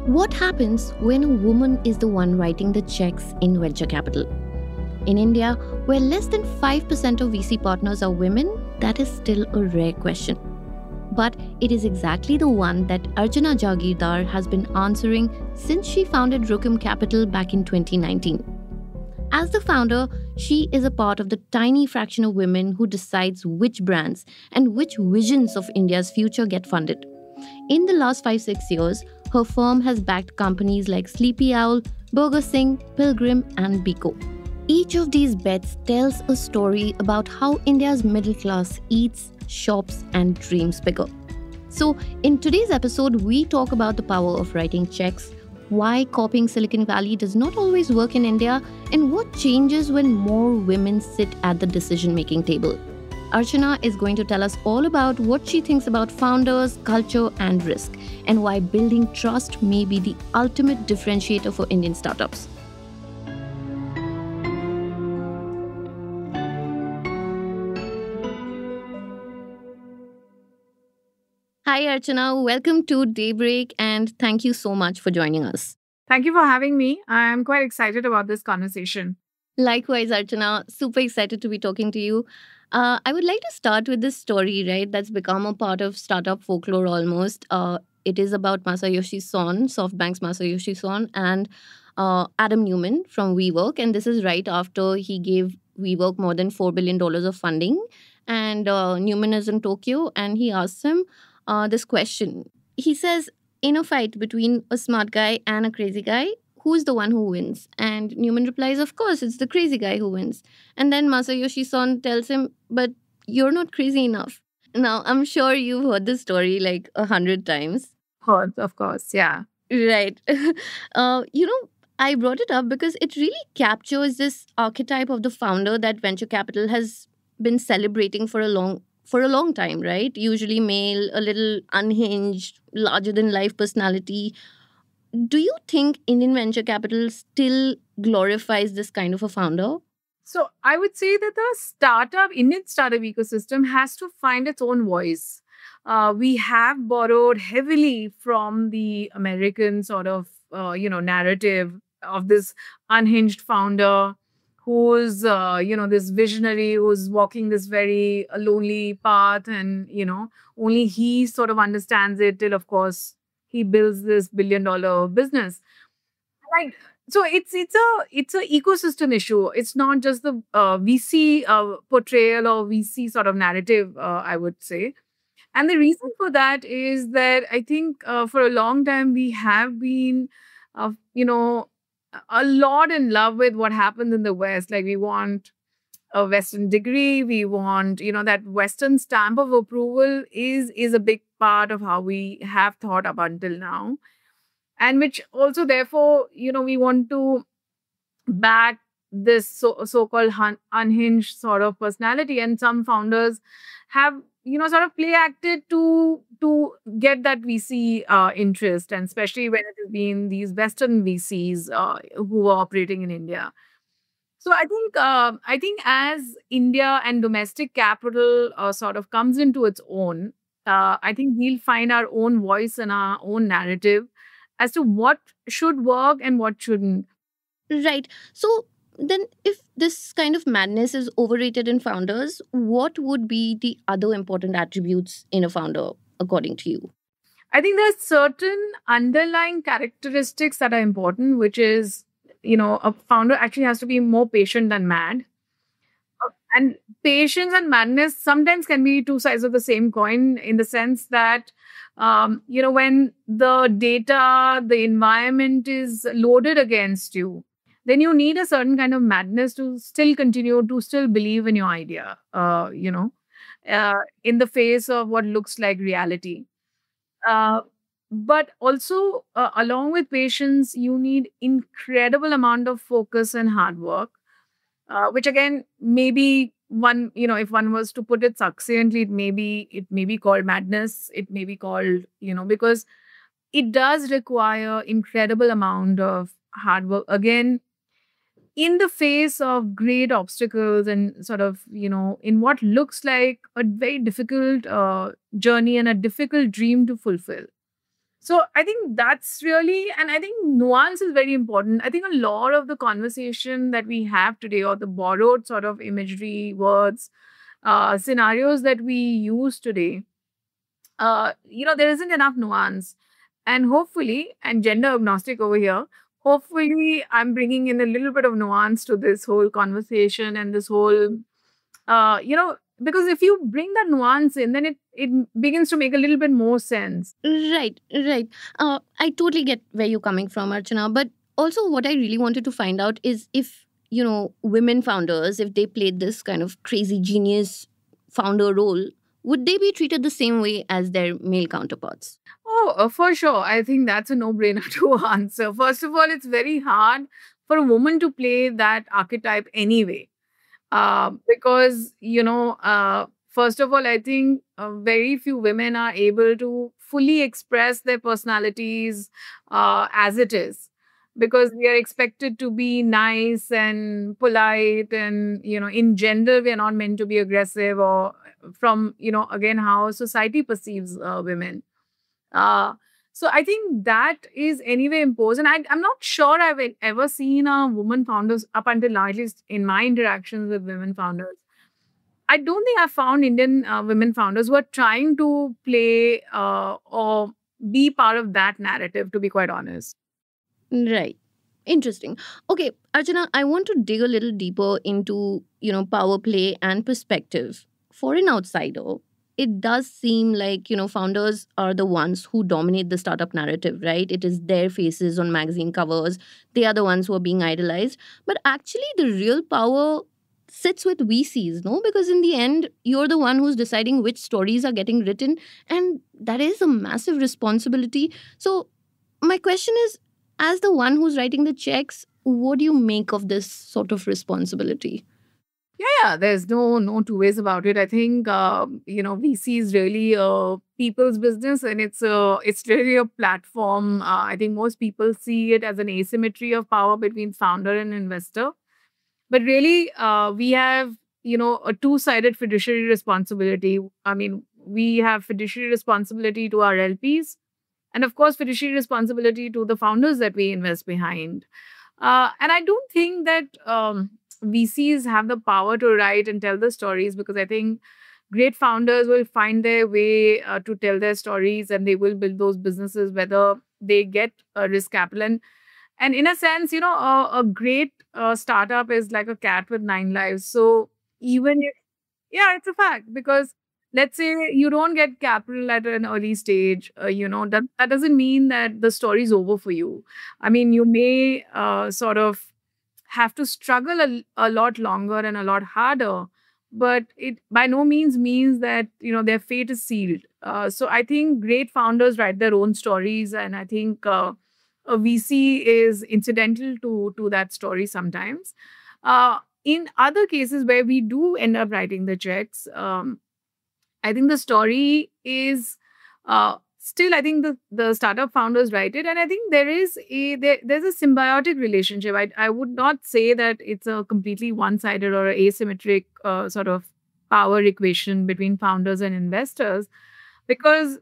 What happens when a woman is the one writing the checks in venture capital? In India, where less than 5% of VC partners are women, that is still a rare question. But it is exactly the one that Archana Jagirdar has been answering since she founded Rukum Capital back in 2019. As the founder, she is a part of the tiny fraction of women who decides which brands and which visions of India's future get funded. In the last 5-6 years, her firm has backed companies like Sleepy Owl, Burger Singh, Pilgrim, and Biko. Each of these bets tells a story about how India's middle class eats, shops, and dreams bigger. So, in today's episode, we talk about the power of writing checks, why copying Silicon Valley does not always work in India, and what changes when more women sit at the decision-making table. Archana is going to tell us all about what she thinks about founders, culture, and risk, and why building trust may be the ultimate differentiator for Indian startups. Hi, Archana. Welcome to Daybreak, and thank you so much for joining us. Thank you for having me. I'm quite excited about this conversation. Likewise, Archana, super excited to be talking to you. I would like to start with this story, right, that's become a part of startup folklore almost. It is about Masayoshi Son, SoftBank's Masayoshi Son, and Adam Newman from WeWork. And this is right after he gave WeWork more than $4 billion of funding. And Newman is in Tokyo, and he asks him this question. He says, in a fight between a smart guy and a crazy guy, who's the one who wins? And Newman replies, of course, it's the crazy guy who wins. And then Masayoshi Son tells him, but you're not crazy enough. Now, I'm sure you've heard this story like 100 times. Heard, of course, yeah. Right. I brought it up because it really captures this archetype of the founder that venture capital has been celebrating for a long time, right? Usually male, a little unhinged, larger than life personality. Do you think Indian venture capital still glorifies this kind of a founder? So I would say that the Indian startup ecosystem has to find its own voice. We have borrowed heavily from the American sort of, narrative of this unhinged founder who's, this visionary who's walking this very lonely path and, only he sort of understands it till, of course, he builds this $1 billion business. Right. So it's a ecosystem issue. It's not just the VC portrayal or VC sort of narrative, I would say. And the reason for that is that I think for a long time we have been, a lot in love with what happens in the West. Like we want a Western degree. We want, that Western stamp of approval is a big part of how we have thought up until now. And which also, therefore, we want to back this so-called unhinged sort of personality. And some founders have, sort of play acted to get that VC interest, and especially when it has been these Western VCs who are operating in India. So I think as India and domestic capital sort of comes into its own, I think we'll find our own voice and our own narrative as to what should work and what shouldn't. Right. So then, if this kind of madness is overrated in founders, what would be the other important attributes in a founder, according to you? I think there's certain underlying characteristics that are important, which is, a founder actually has to be more patient than mad. And patience and madness sometimes can be two sides of the same coin, in the sense that, when the data, the environment is loaded against you, then you need a certain kind of madness to still continue, to still believe in your idea, in the face of what looks like reality. Uh, but also, along with patience, you need incredible amount of focus and hard work, which again, maybe one, if one was to put it succinctly, it may be called madness. It may be called, because it does require incredible amount of hard work. Again, in the face of great obstacles and sort of, in what looks like a very difficult journey and a difficult dream to fulfill. So I think that's really, and I think nuance is very important. I think a lot of the conversation that we have today, or the borrowed sort of imagery, words, scenarios that we use today, there isn't enough nuance. And hopefully, and gender agnostic over here, hopefully, I'm bringing in a little bit of nuance to this whole conversation and this whole, because if you bring that nuance in, then it begins to make a little bit more sense. Right, right. I totally get where you're coming from, Archana. But also, what I really wanted to find out is if, women founders, if they played this kind of crazy genius founder role, would they be treated the same way as their male counterparts? Oh, for sure. I think that's a no-brainer to answer. First of all, it's very hard for a woman to play that archetype anyway. Because, first of all, I think very few women are able to fully express their personalities as it is. Because we are expected to be nice and polite, and in gender, we are not meant to be aggressive, or from again how society perceives women. Uh, so I think that is anyway imposed. And I'm not sure I've ever seen a woman founders up until now, at least in my interactions with women founders. I don't think I've found Indian women founders who are trying to play or be part of that narrative, to be quite honest. Right. Interesting. Okay, Archana, I want to dig a little deeper into, power play and perspective. For an outsider, it does seem like, founders are the ones who dominate the startup narrative, right? It is their faces on magazine covers. They are the ones who are being idolized. But actually, the real power sits with VCs, no? Because in the end, you're the one who's deciding which stories are getting written. And that is a massive responsibility. So, my question is, as the one who's writing the checks, what do you make of this sort of responsibility? Yeah, there's no two ways about it. I think VC is really a people's business, and it's really a platform. I think most people see it as an asymmetry of power between founder and investor, but really we have a two-sided fiduciary responsibility. I mean, we have fiduciary responsibility to our LPs, and of course fiduciary responsibility to the founders that we invest behind. And I don't think that VCs have the power to write and tell the stories, because I think great founders will find their way to tell their stories, and they will build those businesses whether they get risk capital. And in a sense, a great startup is like a cat with nine lives. So even if, yeah, it's a fact, because let's say you don't get capital at an early stage, that doesn't mean that the story is over for you. I mean, you may sort of have to struggle a lot longer and a lot harder, but it by no means means that their fate is sealed. So I think great founders write their own stories, and I think a VC is incidental to that story sometimes. In other cases where we do end up writing the checks, I think the story is still, I think the startup founders write it, and I think there's a symbiotic relationship. I would not say that it's a completely one-sided or asymmetric sort of power equation between founders and investors, because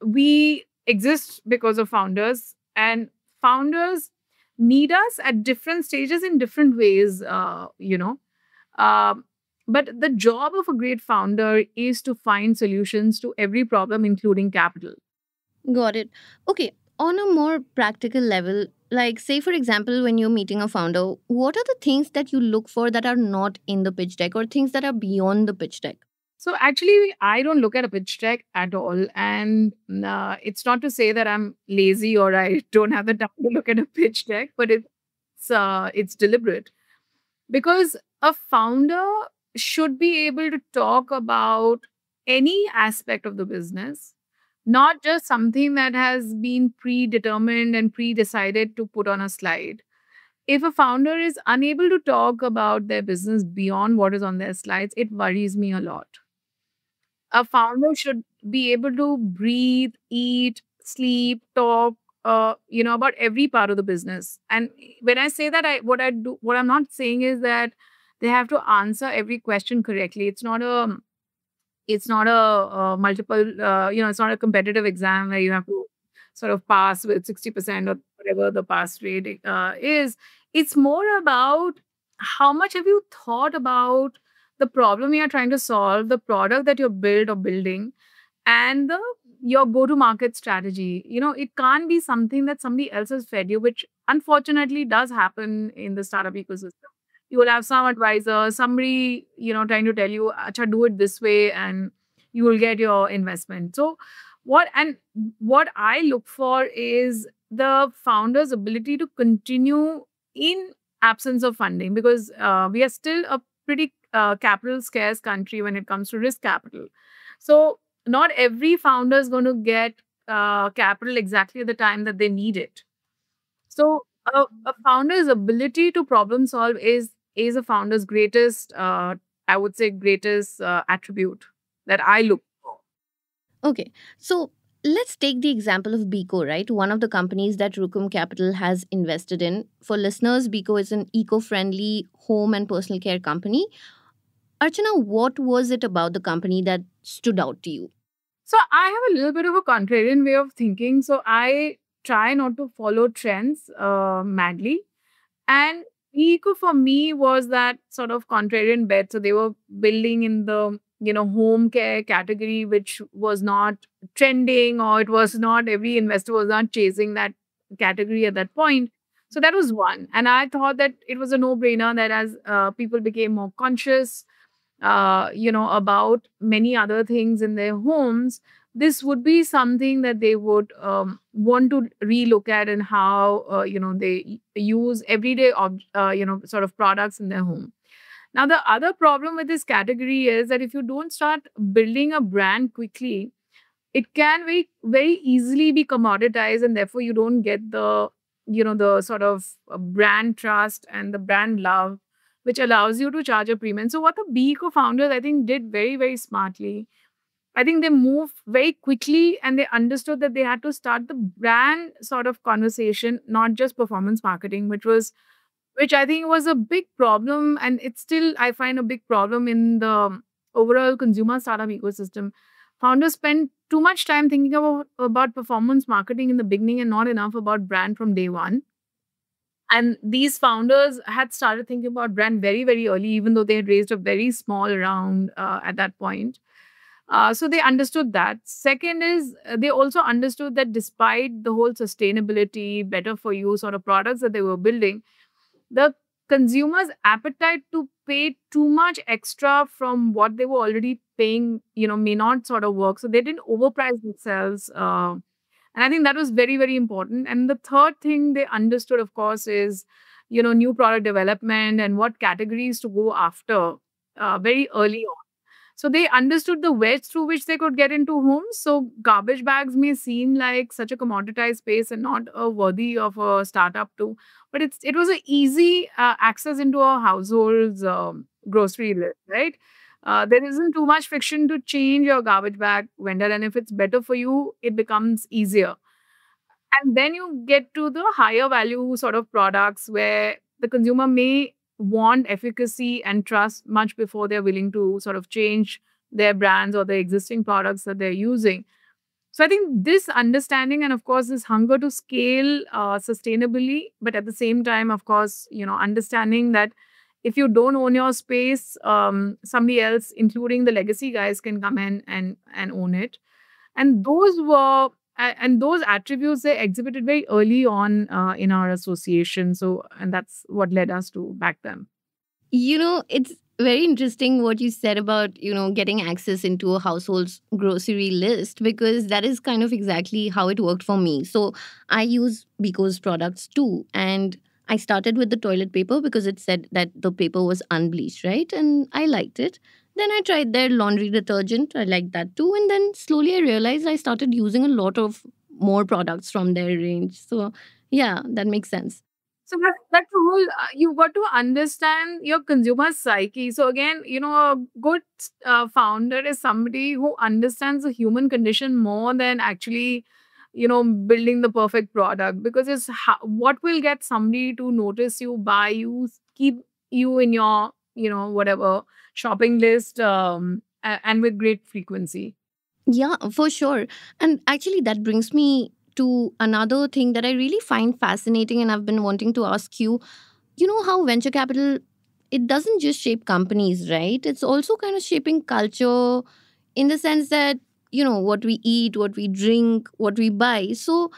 we exist because of founders, and founders need us at different stages in different ways. Um, but the job of a great founder is to find solutions to every problem, including capital. Got it. Okay, on a more practical level, like say for example, when you're meeting a founder, what are the things that you look for that are not in the pitch deck or things that are beyond the pitch deck? So actually, I don't look at a pitch deck at all, and it's not to say that I'm lazy or I don't have the time to look at a pitch deck, but it's deliberate, because a founder should be able to talk about any aspect of the business, not just something that has been predetermined and pre-decided to put on a slide. If a founder is unable to talk about their business beyond what is on their slides, it worries me a lot. A founder should be able to breathe, eat, sleep, talk, about every part of the business. And when I say that, what I'm not saying is that they have to answer every question correctly. It's not a multiple, it's not a competitive exam where you have to sort of pass with 60% or whatever the pass rate is. It's more about how much have you thought about the problem you're trying to solve, the product that you're build or building, and the your go-to-market strategy. It can't be something that somebody else has fed you, which unfortunately does happen in the startup ecosystem. You will have some advisor, somebody, trying to tell you, Acha, do it this way, and you will get your investment. So what I look for is the founder's ability to continue in absence of funding, because we are still a pretty capital scarce country when it comes to risk capital. So not every founder is going to get capital exactly at the time that they need it. So a founder's ability to problem solve is a founder's greatest, I would say, greatest attribute that I look for. Okay, so let's take the example of Biko, right? One of the companies that Rukum Capital has invested in. For listeners, Biko is an eco friendly home and personal care company. Archana, what was it about the company that stood out to you? So I have a little bit of a contrarian way of thinking. So I try not to follow trends madly. And eco for me was that sort of contrarian bet. So they were building in the home care category, which was not trending, or it was not, every investor was not chasing that category at that point. So that was one. And I thought that it was a no brainer that as people became more conscious, about many other things in their homes, this would be something that they would want to relook at, and how they use everyday sort of products in their home. Now, the other problem with this category is that if you don't start building a brand quickly, it can very very easily be commoditized, and therefore you don't get the sort of brand trust and the brand love, which allows you to charge a premium. So what the B co-founders, I think, did very very smartly, I think they moved very quickly, and they understood that they had to start the brand sort of conversation, not just performance marketing, which I think was a big problem. And it's still, I find, a big problem in the overall consumer startup ecosystem. Founders spend too much time thinking about performance marketing in the beginning, and not enough about brand from day one. And these founders had started thinking about brand very, very early, even though they had raised a very small round at that point. So they understood that. Second is they also understood that despite the whole sustainability, better for you sort of products that they were building, the consumer's appetite to pay too much extra from what they were already paying, may not sort of work. So they didn't overprice themselves. And I think that was very, very important. And the third thing they understood, of course, is, new product development and what categories to go after very early on. So they understood the wedge through which they could get into homes. So garbage bags may seem like such a commoditized space and not a worthy of a startup too, but it was an easy access into a household's grocery list, right? There isn't too much friction to change your garbage bag vendor, and if it's better for you, it becomes easier. And then you get to the higher value sort of products where the consumer may want efficacy and trust much before they're willing to sort of change their brands or the existing products that they're using. So I think this understanding, and of course this hunger to scale sustainably, but at the same time, of course, understanding that if you don't own your space, somebody else, including the legacy guys, can come in and own it. And those attributes they exhibited very early on in our association. So, and that's what led us to back them. It's very interesting what you said about, getting access into a household's grocery list, because that is kind of exactly how it worked for me. So I use Biko's products too. And I started with the toilet paper because it said that the paper was unbleached, right? And I liked it. Then I tried their laundry detergent. I liked that too. And then slowly I realized I started using a lot of more products from their range. So yeah, that makes sense. So that's the whole, you've got to understand your consumer psyche. So again, a good founder is somebody who understands the human condition more than actually, building the perfect product, because it's what will get somebody to notice you, buy you, keep you in your, whatever shopping list, and with great frequency. Yeah, for sure. And actually, that brings me to another thing that I really find fascinating and I've been wanting to ask you. You know how venture capital, it doesn't just shape companies, right? It's also kind of shaping culture in the sense that, what we eat, what we drink, what we buy. So,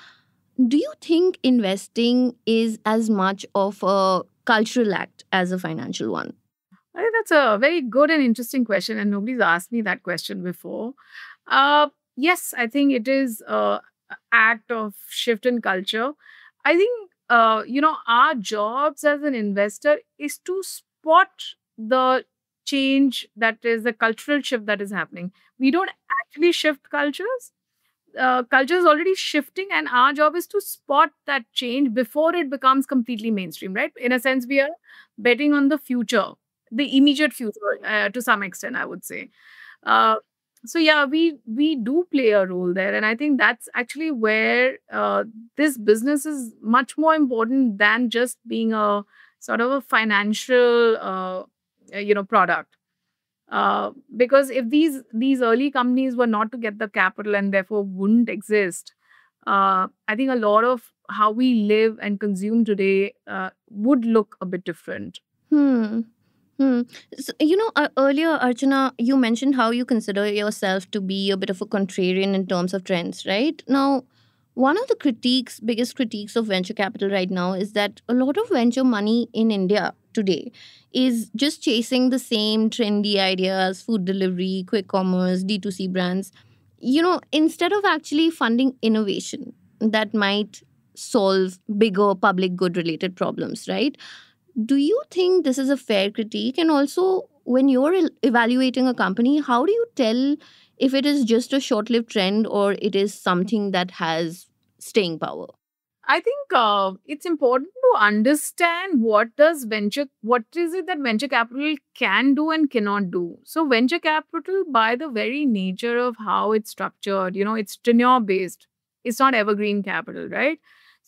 do you think investing is as much of a cultural act as a financial one? I think that's a very good and interesting question, and nobody's asked me that question before. Uh, yes, I think it is a act of shift in culture. I think our jobs as an investor is to spot the change, that is the cultural shift that is happening. We don't actually shift cultures. Culture is already shifting, and our job is to spot that change before it becomes completely mainstream, right? In a sense, we are betting on the future, the immediate future, to some extent, I would say. uh, so yeah, we do play a role there, and I think that's actually where this business is much more important than just being a sort of a financial product. Because if these early companies were not to get the capital and therefore wouldn't exist, I think a lot of how we live and consume today would look a bit different. Hmm. Hmm. So, earlier, Archana, you mentioned how you consider yourself to be a bit of a contrarian in terms of trends, right? Now, one of the biggest critiques of venture capital right now is that a lot of venture money in India today is just chasing the same trendy ideas, food delivery, quick commerce, D2C brands, instead of actually funding innovation that might solve bigger public good related problems, right? Do you think this is a fair critique? And also, when you're evaluating a company, how do you tell if it is just a short lived trend or it is something that has staying power? I think it's important to understand what is it that venture capital can do and cannot do. So venture capital, by the very nature of how it's structured, it's tenure based. It's not evergreen capital, right?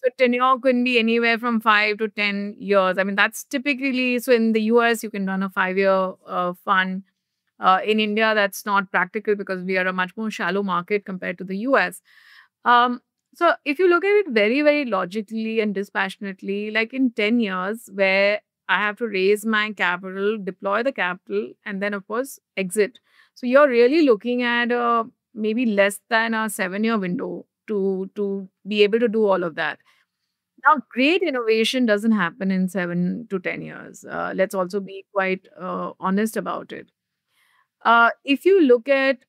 So tenure can be anywhere from 5 to 10 years. I mean, that's typically, so in the US, you can run a 5 year fund. In India, that's not practical because we are a much more shallow market compared to the US. Um, so if you look at it very, very logically and dispassionately, like in 10 years, where I have to raise my capital, deploy the capital, and then, of course, exit. So you're really looking at maybe less than a 7 year window to be able to do all of that. Now, great innovation doesn't happen in 7 to 10 years. Let's also be quite honest about it. If you look at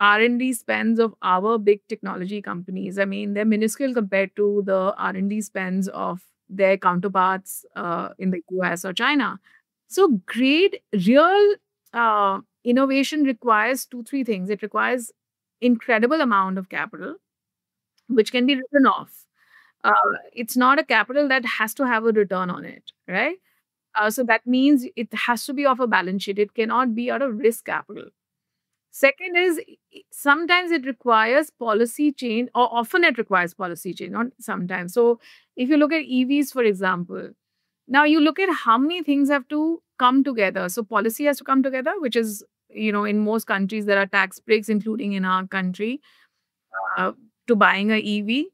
R&D spends of our big technology companies, I mean, they're minuscule compared to the R&D spends of their counterparts in the US or China. So, great real innovation requires two, three things. It requires incredible amount of capital, which can be written off. Uh, it's not a capital that has to have a return on it, right? So that means it has to be off a balance sheet. It cannot be out of risk capital. Second is sometimes it requires policy change, or often it requires policy change, not sometimes. So if you look at EVs, for example, now you look at how many things have to come together. So policy has to come together, which is, in most countries there are tax breaks, including in our country, uh, to buying a EV.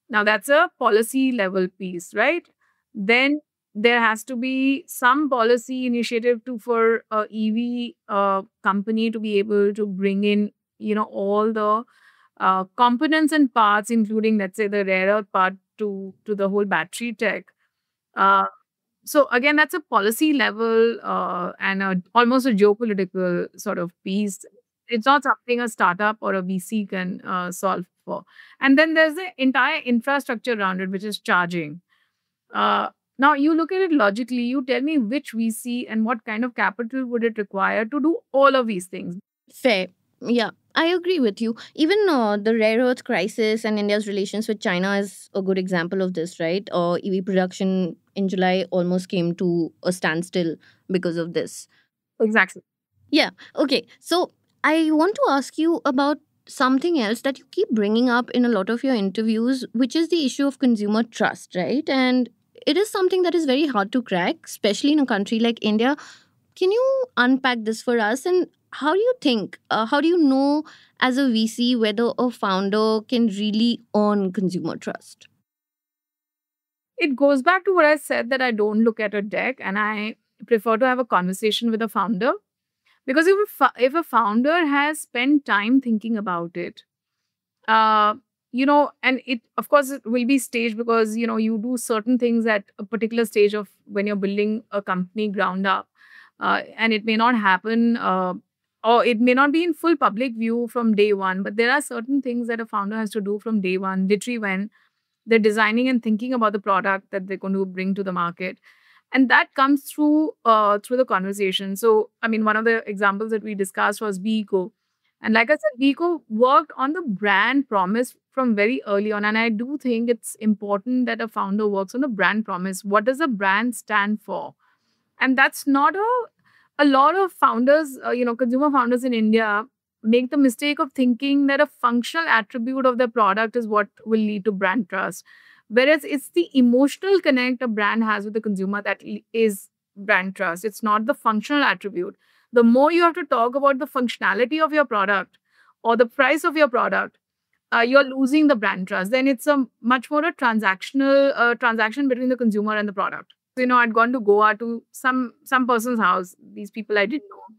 Now that's a policy level piece, right? Then there has to be some policy initiative to for a EV company to be able to bring in, all the components and parts, including, let's say, the rare earth part to the whole battery tech. Uh, so again, that's a policy level and almost a geopolitical sort of piece. It's not something a startup or a VC can solve for. And then there's the entire infrastructure around it, which is charging. Uh, Now you look at it logically. You tell me which VC and what kind of capital would it require to do all of these things. Fair. Yeah, I agree with you. Even the rare earth crisis and India's relations with China is a good example of this, right? EV production in July almost came to a standstill because of this. Exactly. Yeah. Okay. So I want to ask you about something else that you keep bringing up in a lot of your interviews, which is the issue of consumer trust, right? And it is something that is very hard to crack, especially in a country like India. Can you unpack this for us? And how do you think, how do you know as a VC whether a founder can really earn consumer trust? It goes back to what I said, that I don't look at a deck and I prefer to have a conversation with a founder. Because if a founder has spent time thinking about it, uh, and it, of course, it will be staged, because, you do certain things at a particular stage of when you're building a company ground up. And it may not happen, or it may not be in full public view from day one, but there are certain things that a founder has to do from day one, literally when they're designing and thinking about the product that they're going to bring to the market. And that comes through the conversation. So, I mean, one of the examples that we discussed was Beeco. And like I said, Beeco worked on the brand promise from very early on. And I do think it's important that a founder works on the brand promise. What does a brand stand for? And that's not a lot of founders, consumer founders in India make the mistake of thinking that a functional attribute of the product is what will lead to brand trust. Whereas it's the emotional connect a brand has with the consumer that is brand trust. It's not the functional attribute. The more you have to talk about the functionality of your product or the price of your product, you're losing the brand trust. Then it's a much more a transactional transaction between the consumer and the product. So, I'd gone to Goa to some person's house. These people I didn't know,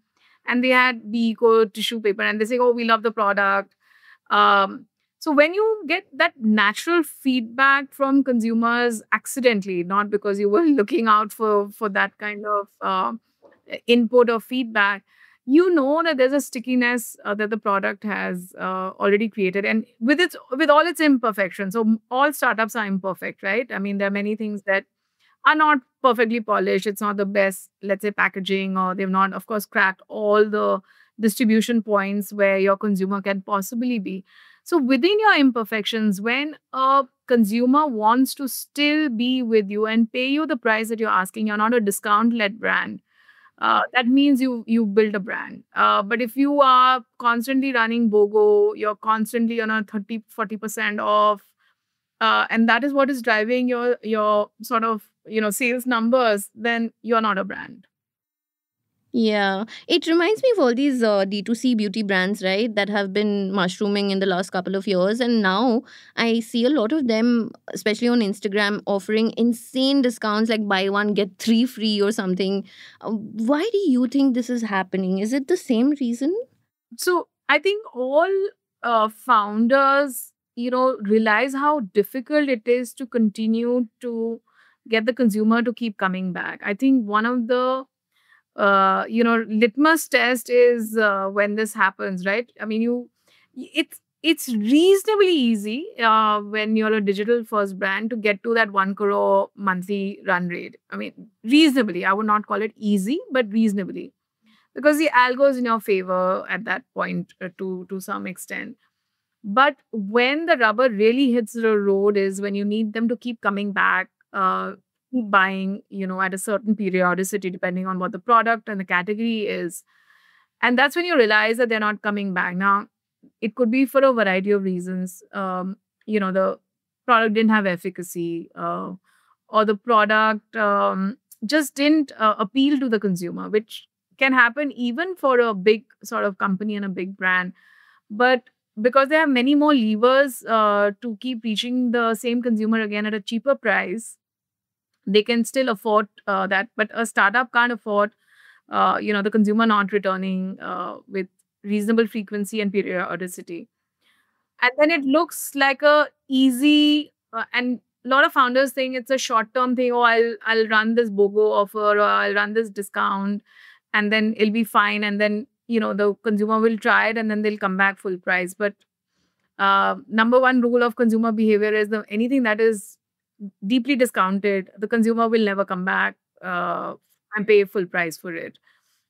and they had Beeco tissue paper, and they say, "Oh, we love the product." Um, so when you get that natural feedback from consumers accidentally, not because you were looking out for that kind of input or feedback, you know that there's a stickiness that the product has already created, and with all its imperfections. So all startups are imperfect, right? I mean, there are many things that are not perfectly polished. It's not the best, let's say, packaging, or they've not, of course, cracked all the distribution points where your consumer can possibly be. So, within your imperfections, when a consumer wants to still be with you and pay you the price that you're asking, you're not a discount led brand. That means you build a brand. But if you are constantly running BOGO, you're constantly on a 30-40% off, and that is what is driving your sort of sales numbers, then you're not a brand. Yeah, it reminds me of all these D2C beauty brands, right, that have been mushrooming in the last couple of years. And now I see a lot of them, especially on Instagram, offering insane discounts like buy one, get three free or something. Why do you think this is happening? Is it the same reason? So I think all founders, realize how difficult it is to continue to get the consumer to keep coming back. I think one of the litmus test is when this happens, right? I mean, it's reasonably easy when you're a digital first brand to get to that 1 crore monthly run rate. I mean, reasonably. I would not call it easy, but reasonably, because the algo is in your favor at that point to some extent. But when the rubber really hits the road is when you need them to keep coming back, keep buying, at a certain periodicity, depending on what the product and the category is. And that's when you realize that they're not coming back. Now, it could be for a variety of reasons. The product didn't have efficacy, or the product just didn't appeal to the consumer, which can happen even for a big sort of company and a big brand. But because they have many more levers to keep reaching the same consumer again at a cheaper price, they can still afford that. But a startup can't afford, the consumer not returning with reasonable frequency and periodicity. And then it looks like a easy, and a lot of founders think it's a short term thing. Oh, I'll run this BOGO offer, or I'll run this discount, and then it'll be fine. And then the consumer will try it, and then they'll come back full price. But number one rule of consumer behavior is anything that is deeply discounted, the consumer will never come back and pay full price for it.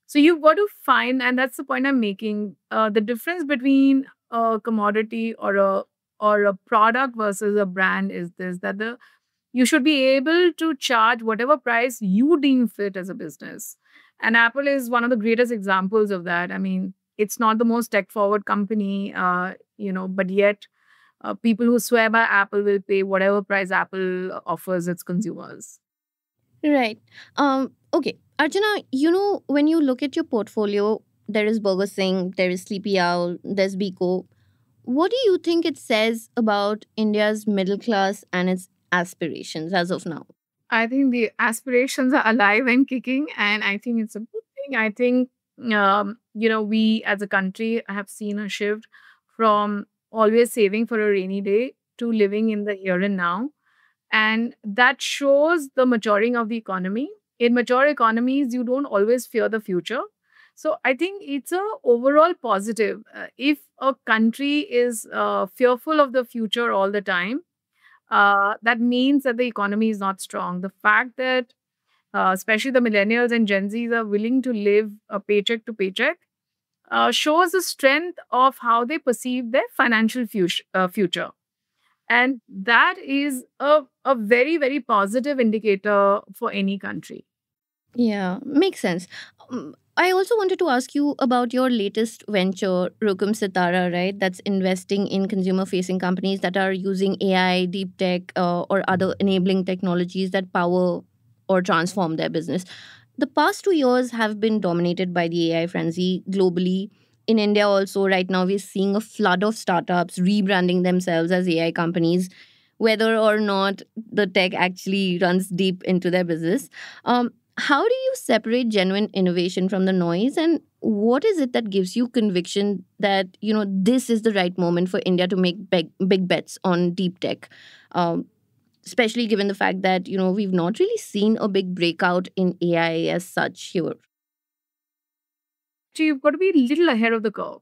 So you've got to find, and that's the point I'm making, the difference between a commodity or a product versus a brand is this, that you should be able to charge whatever price you deem fit as a business. And Apple is one of the greatest examples of that. I mean, it's not the most tech forward company, but yet people who swear by Apple will pay whatever price Apple offers its consumers. Right. Okay. Archana, when you look at your portfolio, there is Burger Singh, there is Sleepy Owl, there's Biko. What do you think it says about India's middle class and its aspirations as of now? I think the aspirations are alive and kicking, and I think it's a good thing. I think, we as a country have seen a shift from always saving for a rainy day to living in the here and now. And that shows the maturing of the economy. In mature economies, you don't always fear the future. So I think it's a overall positive. If a country is fearful of the future all the time, that means that the economy is not strong. The fact that especially the millennials and Gen Zs are willing to live a paycheck to paycheck shows the strength of how they perceive their financial future. And that is a very, very positive indicator for any country. Yeah, makes sense. I also wanted to ask you about your latest venture, Rukum Sitara, right? That's investing in consumer facing companies that are using AI, deep tech, or other enabling technologies that power or transform their business. The past 2 years have been dominated by the AI frenzy globally. In India, also, right now, we're seeing a flood of startups rebranding themselves as AI companies, whether or not the tech actually runs deep into their business. How do you separate genuine innovation from the noise, and what is it that gives you conviction that this is the right moment for India to make big bets on deep tech, um, especially given the fact that we've not really seen a big breakout in AI as such here? So you've got to be a little ahead of the curve.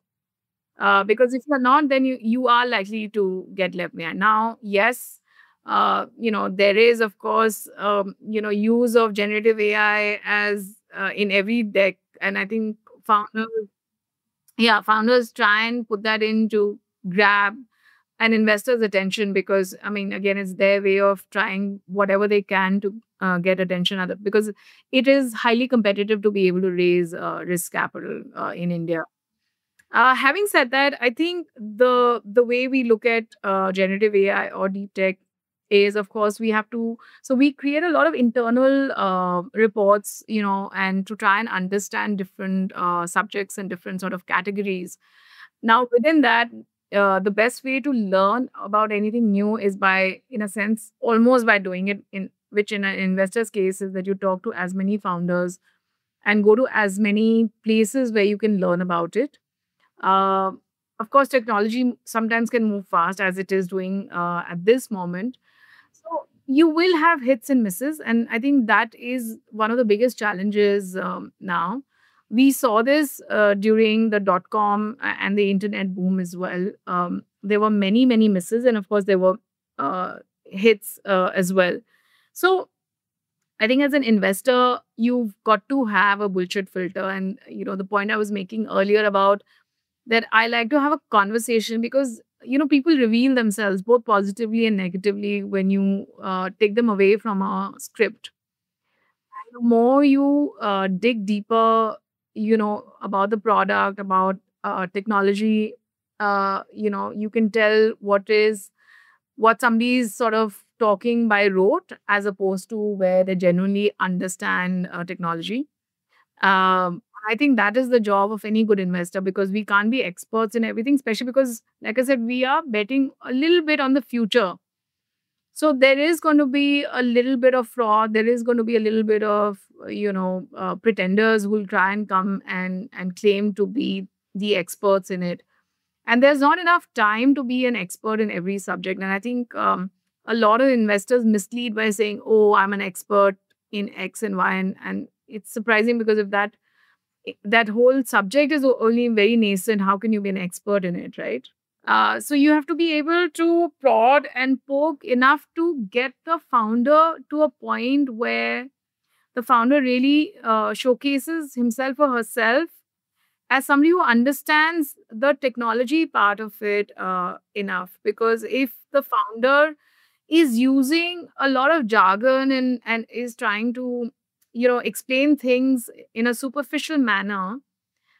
Because if you're not, then you are likely to get left behind. Now, yes, there is, of course, use of generative AI as in every deck. And I think founders try and put that in to grab an investor's attention because, I mean, again, it's their way of trying whatever they can to get attention because it is highly competitive to be able to raise risk capital in India. Having said that, I think the way we look at generative AI or deep tech is, of course, we have to. So we create a lot of internal reports, and to try and understand different subjects and different sort of categories. Now, within that, the best way to learn about anything new is by, in a sense, almost by doing it. In which, in an investor's case, is that you talk to as many founders and go to as many places where you can learn about it. uh, of course, technology sometimes can move fast as it is doing at this moment. So you will have hits and misses. And I think that is one of the biggest challenges now. We saw this during the dot com and the internet boom as well. There were many, many misses. And of course, there were hits as well. So I think as an investor, you've got to have a bullshit filter. And, the point I was making earlier about that I like to have a conversation because people reveal themselves both positively and negatively when you take them away from a script. The more you dig deeper, about the product, about technology, you can tell what somebody is sort of talking by rote as opposed to where they genuinely understand technology. I think that is the job of any good investor because we can't be experts in everything, especially because, like I said, we are betting a little bit on the future. So there is going to be a little bit of fraud. There is going to be a little bit of, pretenders who will try and come and claim to be the experts in it. And there's not enough time to be an expert in every subject. And I think a lot of investors mislead by saying, "Oh, I'm an expert in X and Y," and it's surprising because if that whole subject is only very nascent, how can you be an expert in it, right? So you have to be able to prod and poke enough to get the founder to a point where the founder really showcases himself or herself as somebody who understands the technology part of it enough. Because if the founder is using a lot of jargon and is trying to explain things in a superficial manner,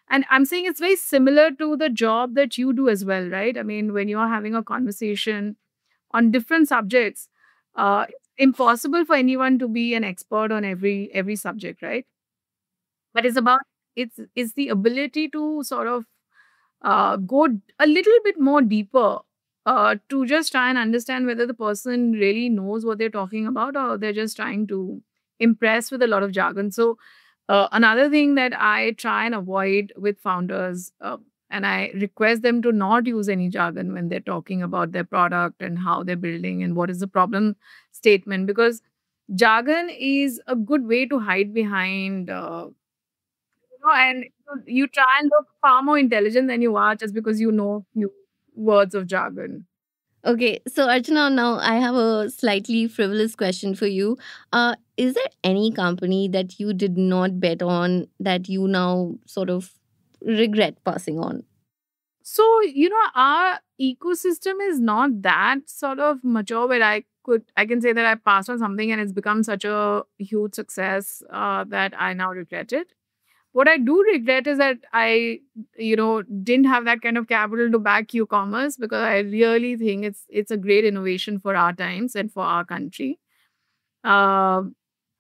and I'm saying it's very similar to the job that you do as well, right? I mean, when you're having a conversation on different subjects, it's impossible for anyone to be an expert on every subject, right? But it's the ability to sort of go a little bit more deeper to just try and understand whether the person really knows what they're talking about, or they're just trying to impress with a lot of jargon. So, another thing that I try and avoid with founders, and I request them to not use any jargon when they're talking about their product and how they're building and what is the problem statement, because jargon is a good way to hide behind. And you try and look far more intelligent than you are just because you know few words of jargon. Okay, so Archana, now I have a slightly frivolous question for you. Is there any company that you did not bet on that you now sort of regret passing on? So, our ecosystem is not that sort of mature where I can say that I passed on something and it's become such a huge success that I now regret it. What I do regret is that I, didn't have that kind of capital to back Q-commerce, because I really think it's a great innovation for our times and for our country. Um,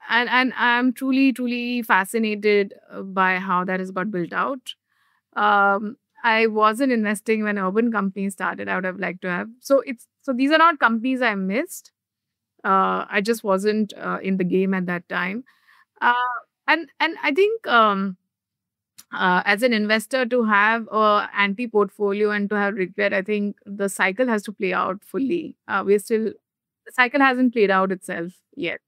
and I'm truly, truly fascinated by how that has got built out. I wasn't investing when urban companies started. I would have liked to have. So these are not companies I missed. I just wasn't in the game at that time. Uh, and I think as an investor, to have a anti portfolio and to have regret, I think the cycle has to play out fully. The cycle hasn't played out itself yet.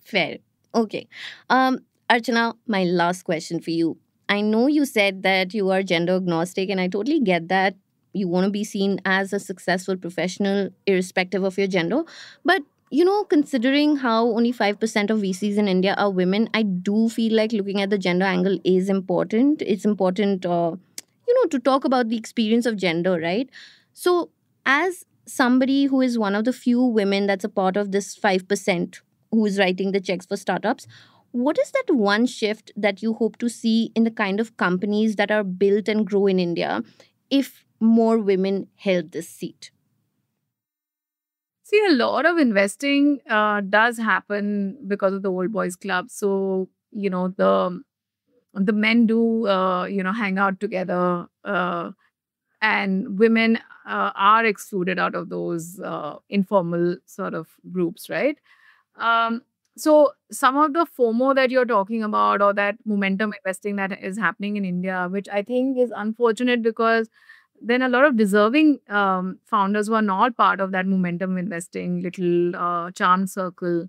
Fair. Okay. Archana, my last question for you. I know you said that you are gender agnostic, and I totally get that. You want to be seen as a successful professional, irrespective of your gender. But, considering how only 5% of VCs in India are women, I do feel like looking at the gender angle is important. It's important, to talk about the experience of gender, right? So, as somebody who is one of the few women that's a part of this 5% who is writing the checks for startups, what is that one shift that you hope to see in the kind of companies that are built and grow in India if more women held this seat? See, a lot of investing does happen because of the old boys club. So, the men do, hang out together, and women are excluded out of those informal sort of groups, right? Um, so some of the FOMO that you're talking about, or that momentum investing that is happening in India, which I think is unfortunate, because then a lot of deserving founders who are not part of that momentum investing little charm circle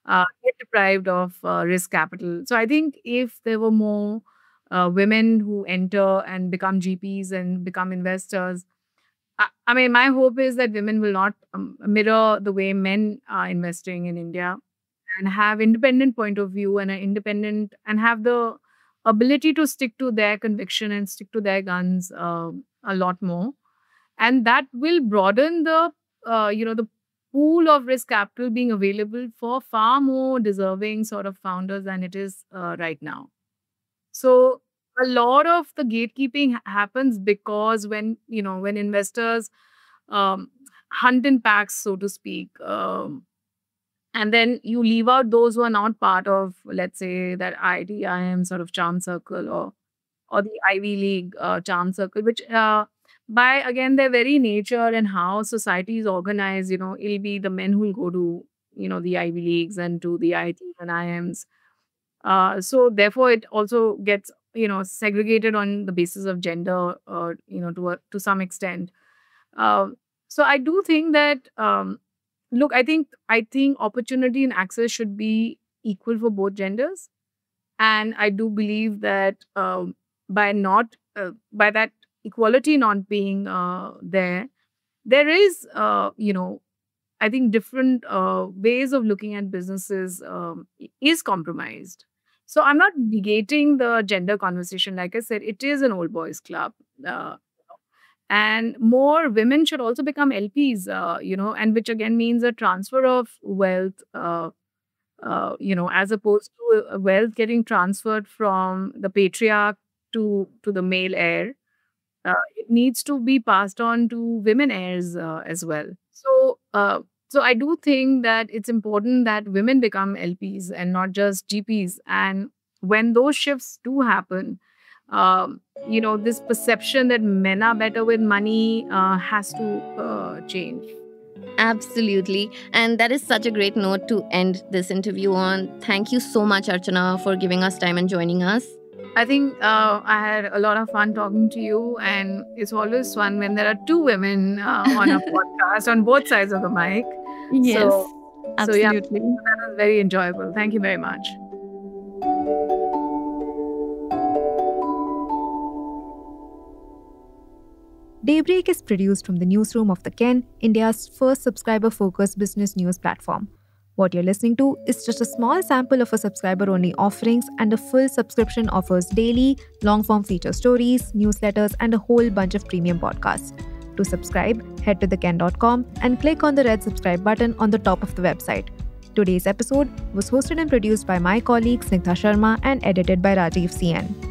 get deprived of risk capital. So I think if there were more women who enter and become GPs and become investors, I mean, my hope is that women will not mirror the way men are investing in India, and have independent point of view and have the ability to stick to their conviction and stick to their guns a lot more, and that will broaden the pool of risk capital being available for far more deserving sort of founders than it is right now. So a lot of the gatekeeping happens because when investors um, hunt in packs, so to speak, and then you leave out those who are not part of, let's say, that IIM sort of charm circle, or the Ivy League charm circle, which by again their very nature and how society is organized, it'll be the men who will go to the Ivy Leagues and to the IIT and IIMs. So therefore, it also gets segregated on the basis of gender, to some extent. Uh, so I do think that look, I think opportunity and access should be equal for both genders, and I do believe that by that equality not being there is I think different ways of looking at businesses is compromised. So I'm not negating the gender conversation. Like I said, it is an old boys club. Uh, and more women should also become LPs, and which again means a transfer of wealth, as opposed to wealth getting transferred from the patriarch to the male heir. It needs to be passed on to women heirs as well. So I do think that it's important that women become LPs and not just GPs. And when those shifts do happen, this perception that men are better with money has to change. Absolutely. And that is such a great note to end this interview on. Thank you so much, Archana, for giving us time and joining us. I think I had a lot of fun talking to you, and it's always fun when there are two women on a podcast on both sides of the mic. Yes, absolutely. So that was very enjoyable. Thank you very much. Daybreak is produced from the newsroom of The Ken, India's first subscriber-focused business news platform. What you're listening to is just a small sample of our subscriber-only offerings, and a full subscription offers daily, long-form feature stories, newsletters, and a whole bunch of premium podcasts. To subscribe, head to theken.com and click on the red subscribe button on the top of the website. Today's episode was hosted and produced by my colleague Snigdha Sharma and edited by Rajiv CN.